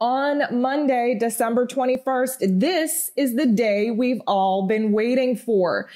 on Monday, December 21st. This is the day we've all been waiting for.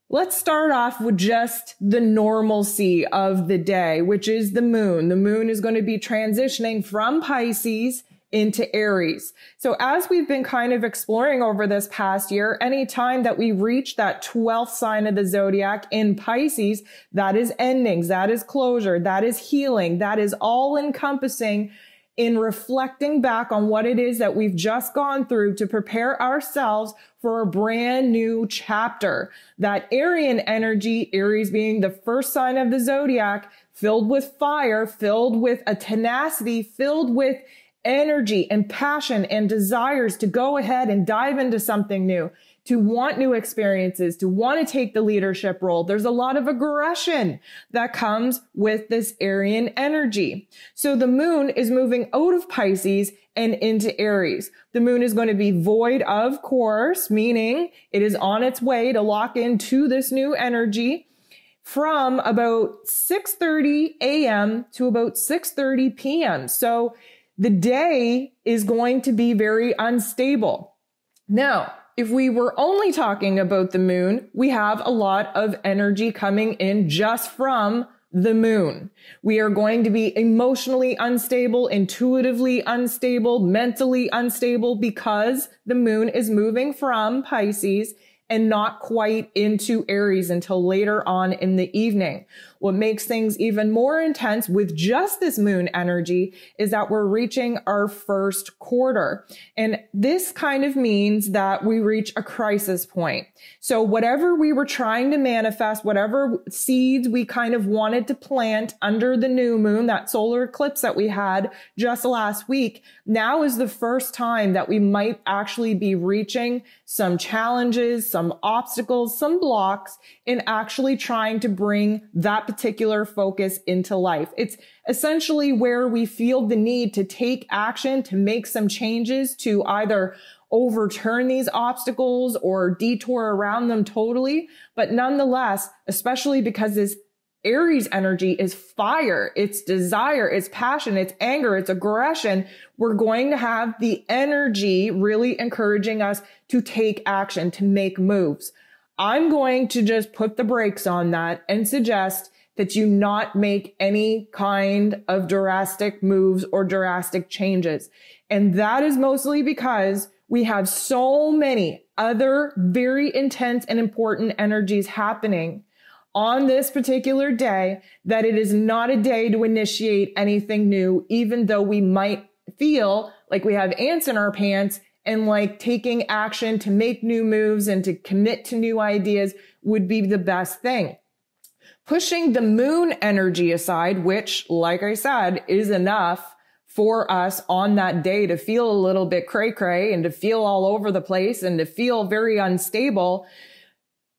Let's start off with just the normalcy of the day, which is the moon. The moon is going to be transitioning from Pisces into Aries. So as we've been kind of exploring over this past year, any time that we reach that 12th sign of the zodiac in Pisces, that is endings, that is closure, that is healing, that is all encompassing in reflecting back on what it is that we've just gone through to prepare ourselves for a brand new chapter. That Aryan energy, Aries being the first sign of the zodiac, filled with fire, filled with a tenacity, filled with energy and passion and desires to go ahead and dive into something new, to want new experiences, to want to take the leadership role. There's a lot of aggression that comes with this Aryan energy. So the moon is moving out of Pisces and into Aries. The moon is going to be void of course, meaning it is on its way to lock into this new energy from about 6:30 a.m. to about 6:30 p.m. So the day is going to be very unstable. Now, if we were only talking about the moon, we have a lot of energy coming in just from the moon. We are going to be emotionally unstable, intuitively unstable, mentally unstable because the moon is moving from Pisces and not quite into Aries until later on in the evening. What makes things even more intense with just this moon energy is that we're reaching our first quarter. And this kind of means that we reach a crisis point. So whatever we were trying to manifest, whatever seeds we kind of wanted to plant under the new moon, that solar eclipse that we had just last week, now is the first time that we might actually be reaching some challenges, some obstacles, some blocks in actually trying to bring that particular focus into life. It's essentially where we feel the need to take action, to make some changes, to either overturn these obstacles or detour around them totally. But nonetheless, especially because this Aries energy is fire, it's desire, it's passion, it's anger, it's aggression, we're going to have the energy really encouraging us to take action, to make moves. I'm going to just put the brakes on that and suggest that you not make any kind of drastic moves or drastic changes. And that is mostly because we have so many other very intense and important energies happening on this particular day that it is not a day to initiate anything new, even though we might feel like we have ants in our pants and like taking action to make new moves and to commit to new ideas would be the best thing. Pushing the moon energy aside, which, like I said, is enough for us on that day to feel a little bit cray-cray and to feel all over the place and to feel very unstable.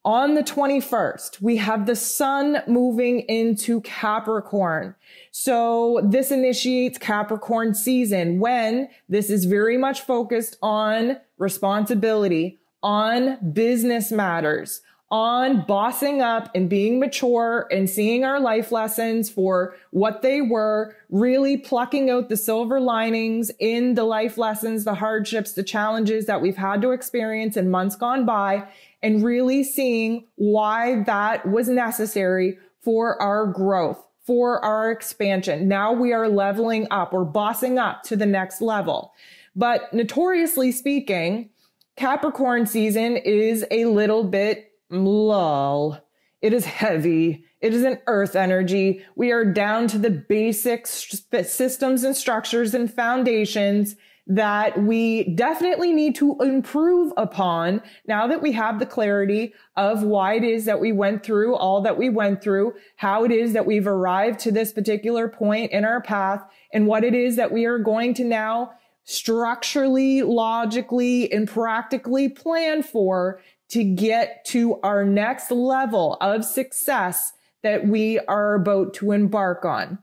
On the 21st, we have the sun moving into Capricorn. So this initiates Capricorn season when this is very much focused on responsibility, on business matters, on bossing up and being mature and seeing our life lessons for what they were, really plucking out the silver linings in the life lessons, the hardships, the challenges that we've had to experience in months gone by, and really seeing why that was necessary for our growth, for our expansion. Now we are leveling up or bossing up to the next level. But notoriously speaking, Capricorn season is a little bit lull. It is heavy. It is an earth energy. We are down to the basic systems and structures and foundations that we definitely need to improve upon now that we have the clarity of why it is that we went through all that we went through, how it is that we've arrived to this particular point in our path, and what it is that we are going to now structurally, logically, and practically plan for to get to our next level of success that we are about to embark on.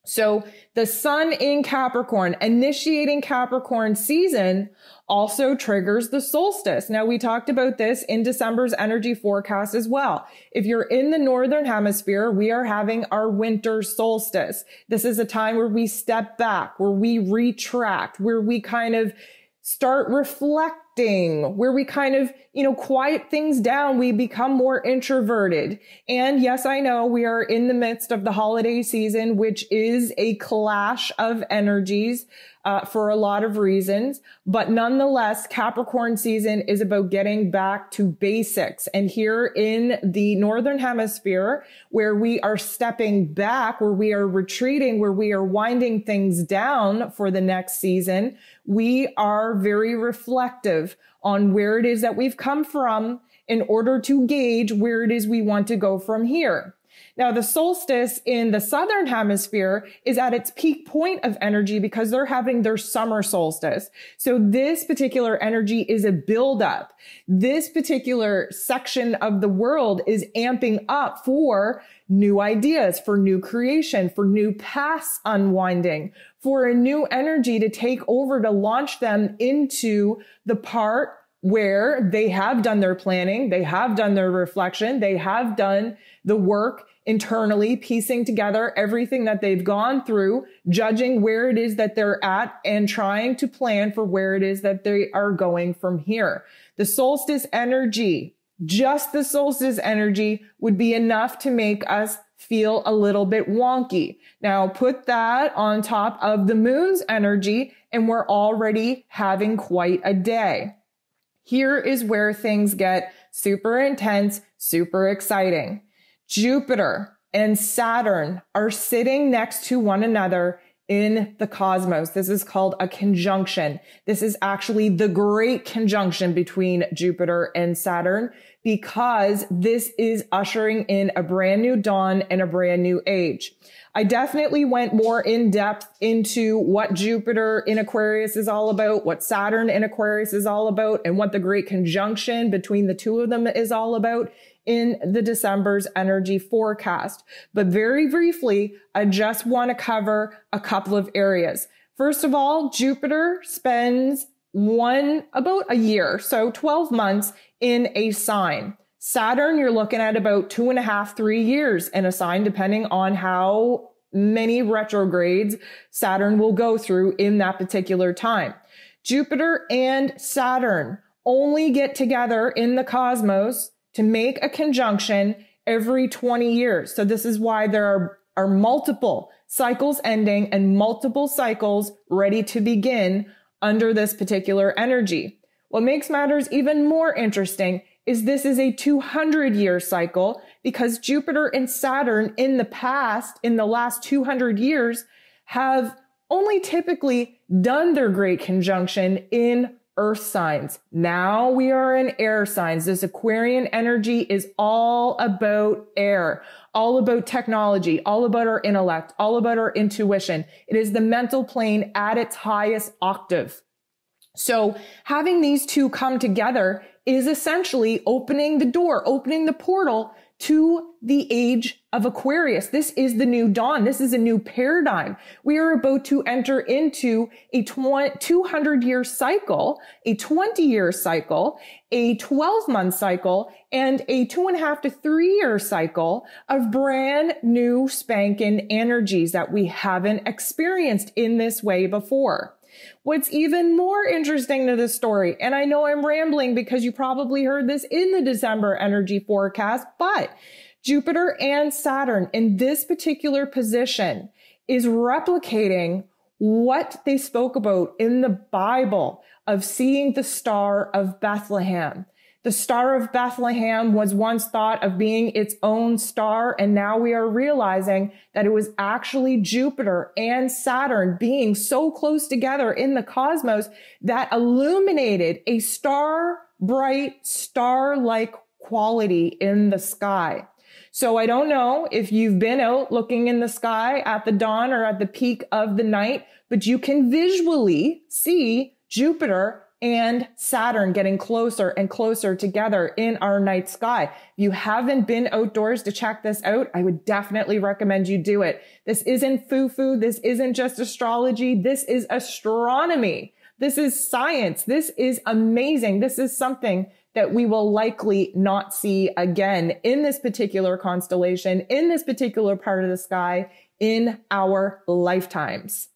So the sun in Capricorn, initiating Capricorn season, also triggers the solstice. Now, we talked about this in December's energy forecast as well. If you're in the northern hemisphere, we are having our winter solstice. This is a time where we step back, where we retract, where we kind of start reflecting, where we kind of, quiet things down. We become more introverted. And yes, I know we are in the midst of the holiday season, which is a clash of energies for a lot of reasons. But nonetheless, Capricorn season is about getting back to basics. And here in the Northern Hemisphere, where we are stepping back, where we are retreating, where we are winding things down for the next season, we are very reflective on where it is that we've come from in order to gauge where it is we want to go from here. Now, the solstice in the southern hemisphere is at its peak point of energy because they're having their summer solstice. So this particular energy is a buildup. This particular section of the world is amping up for new ideas, for new creation, for new paths unwinding, for a new energy to take over to launch them into the part where they have done their planning, they have done their reflection, they have done the work internally, piecing together everything that they've gone through, judging where it is that they're at, and trying to plan for where it is that they are going from here. The solstice energy, just the solstice energy, would be enough to make us feel a little bit wonky. Now put that on top of the moon's energy, and we're already having quite a day. Here is where things get super intense, super exciting. Jupiter and Saturn are sitting next to one another in the cosmos. This is called a conjunction. This is actually the great conjunction between Jupiter and Saturn, because this is ushering in a brand new dawn and a brand new age. I definitely went more in depth into what Jupiter in Aquarius is all about, what Saturn in Aquarius is all about, and what the great conjunction between the two of them is all about in the December's energy forecast. But very briefly, I just want to cover a couple of areas. First of all, Jupiter spends about a year, so 12 months in a sign. Saturn, you're looking at about 2.5, 3 years in a sign, depending on how many retrogrades Saturn will go through in that particular time. Jupiter and Saturn only get together in the cosmos to make a conjunction every 20 years. So this is why there are multiple cycles ending and multiple cycles ready to begin under this particular energy. What makes matters even more interesting is this is a 200-year cycle, because Jupiter and Saturn in the past, in the last 200 years, have only typically done their great conjunction in earth signs. Now we are in air signs. This Aquarian energy is all about air, all about technology, all about our intellect, all about our intuition. It is the mental plane at its highest octave. So having these two come together is essentially opening the door, opening the portal to the age of Aquarius. This is the new dawn. This is a new paradigm. We are about to enter into a 200-year cycle, a 20-year cycle, a 12-month cycle, and a 2.5 to 3-year cycle of brand new spanking energies that we haven't experienced in this way before. What's even more interesting to this story, and I know I'm rambling because you probably heard this in the December energy forecast, but Jupiter and Saturn in this particular position is replicating what they spoke about in the Bible of seeing the Star of Bethlehem. The Star of Bethlehem was once thought of being its own star, and now we are realizing that it was actually Jupiter and Saturn being so close together in the cosmos that illuminated a bright, star-like quality in the sky. So I don't know if you've been out looking in the sky at the dawn or at the peak of the night, but you can visually see Jupiter and Saturn getting closer and closer together in our night sky. If you haven't been outdoors to check this out, I would definitely recommend you do it. This isn't foo-foo. This isn't just astrology. This is astronomy. This is science. This is amazing. This is something that we will likely not see again in this particular constellation, in this particular part of the sky, in our lifetimes.